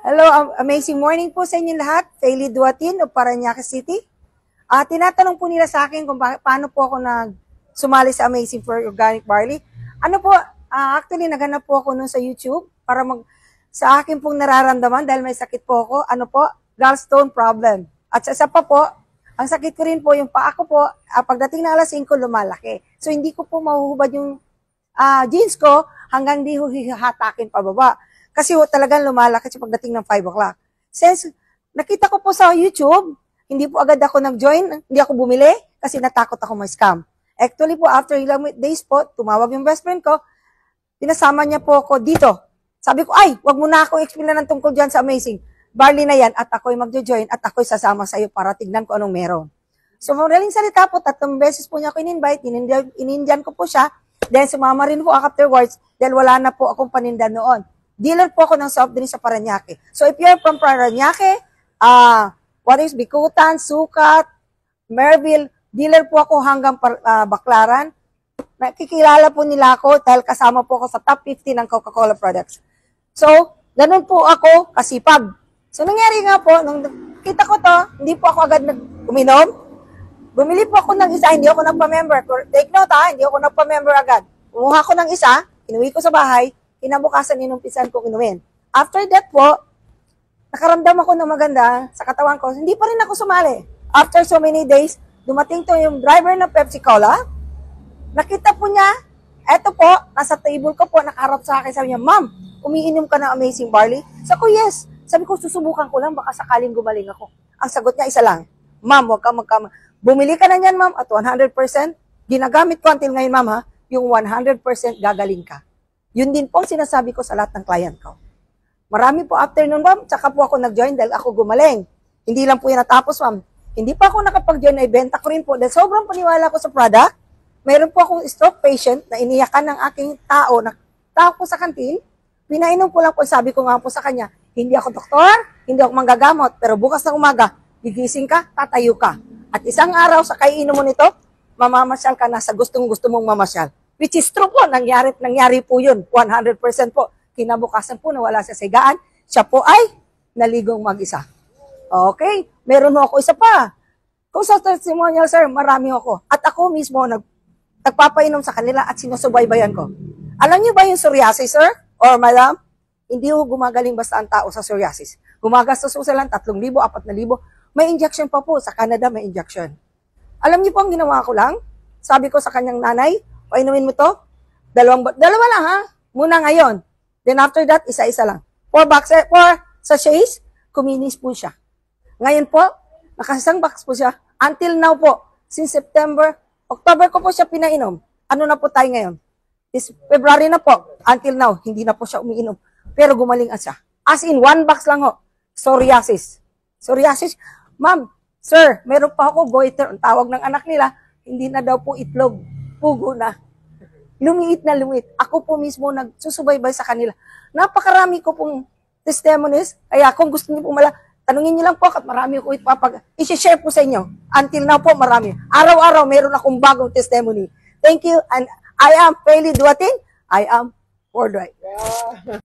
Hello, amazing morning po sa inyo lahat. Faye Duatin of Parañaque City. Tinatanong po nila sa akin kung paano po ako sumali sa Amazing for Organic Barley. Ano po, actually naghanap po ako nun sa YouTube para sa akin pong nararamdaman dahil may sakit po ako. Ano po, gallstone problem. At sa isa pa po, ang sakit ko rin po, yung paa ko po, pagdating na alas 5 lumalaki. So hindi ko po mahuhubad yung jeans ko hanggang di hihatakin pababa. Kasi talagang lumalaki sa pagdating ng 5 o'clock. Since nakita ko po sa YouTube, hindi po agad ako nag-join, hindi ako bumili kasi natakot ako ma-scam. Actually po, after ilang days po, tumawag yung best friend ko, pinasama niya po ako dito. Sabi ko, ay, wag mo na akong explain na ng tungkol dyan sa Amazing Barley na yan at ako'y mag-join at ako'y sasama sa iyo para tignan ko anong meron. So, madaling salita po, 3 beses po niya ako in-invite, in-Indian ko po siya, then sumama rin po afterwards dahil wala na po akong paninda noon. Dealer po ako ng soft drinks sa Parañaque. So, if you're from Parañaque, Bikutan, Sukat, Merville, dealer po ako hanggang Baclaran. Nakikilala po nila ako dahil kasama po ako sa top 50 ng Coca-Cola products. So, ganun po ako kasipag. So, nangyari nga po, nung kita ko to, hindi po ako agad uminom. Bumili po ako ng isa, hindi ako nagpa-member. Take note hindi ako nagpa-member agad. Kumuha ko ng isa, inuwi ko sa bahay, kinabukasan inumpisan kong inumin. After that po, nakaramdam ako ng maganda sa katawan ko, hindi pa rin ako sumali. After so many days, dumating to yung driver ng Pepsi Cola, nakita po niya, eto po, nasa table ko po, nakaharap sa akin, sabi niya, Ma'am, umiinom ka ng Amazing Barley? Sabi ko, yes. Sabi ko, susubukan ko lang, baka sakaling gumaling ako. Ang sagot niya, isa lang, Ma'am, huwag ka bumili ka na niyan, Ma'am, at 100%, ginagamit ko until ngayon, Ma'am, ha, yung 100% gagaling ka. Yun din po ang sinasabi ko sa lahat ng client ko. Marami po after nun, Ma'am, tsaka po ako nag-join dahil ako gumaling. Hindi lang po yan natapos, Ma'am. Hindi pa ako nakapag-join na ibenta ko rin po dahil sobrang paniwala ko sa product. Mayroon po akong stroke patient na iniyakan ng aking tao ko sa kantin. Pinainom ko lang po, sabi ko nga po sa kanya, hindi ako doktor, hindi ako manggagamot, pero bukas ng umaga, gigising ka, tatayo ka. At isang araw sa kaiinom mo nito, mamamasyal ka na sa gustong-gusto mong mamasyal. Which is true po, nangyari po yun, 100% po. Kinabukasan po, nawala sa sigaan, siya po ay naligong mag-isa. Okay, meron mo ako isa pa. Kung sa testimonial, sir, marami ako. At ako mismo, nagpapainom sa kanila at sinusubaybayan ko. Alam niyo ba yung psoriasis, sir? Or madam? Hindi ho gumagaling basta ang tao sa psoriasis. Gumagastos sa lang 3,000, 4,000. May injection pa po. Sa Canada, may injection. Alam niyo po ang ginawa ko lang? Sabi ko sa kanyang nanay, painumin mo to? Dalawa lang ha? Muna ngayon. Then after that, isa-isa lang. 4 sachets, kuminis po siya. Ngayon po, nakasang box po siya. Until now po, since October ko po siya pinainom. Ano na po tayo ngayon? This February na po. Until now, hindi na po siya umiinom. Pero gumaling siya. As in, 1 box lang ho. Psoriasis. Psoriasis. Ma'am, sir, meron pa ako goiter. Ang tawag ng anak nila, hindi na daw po itlog. Pugo na. Lumiit na lumiit. Ako po mismo nagsusubaybay sa kanila. Napakarami ko pong testimonies. Kaya kung gusto niyo po tanungin niyo lang po at marami ko i-share po sa inyo. Until now po, marami. Araw-araw, meron akong bagong testimony. Thank you. And I am Faye Duatin. I am Worldwide. Yeah.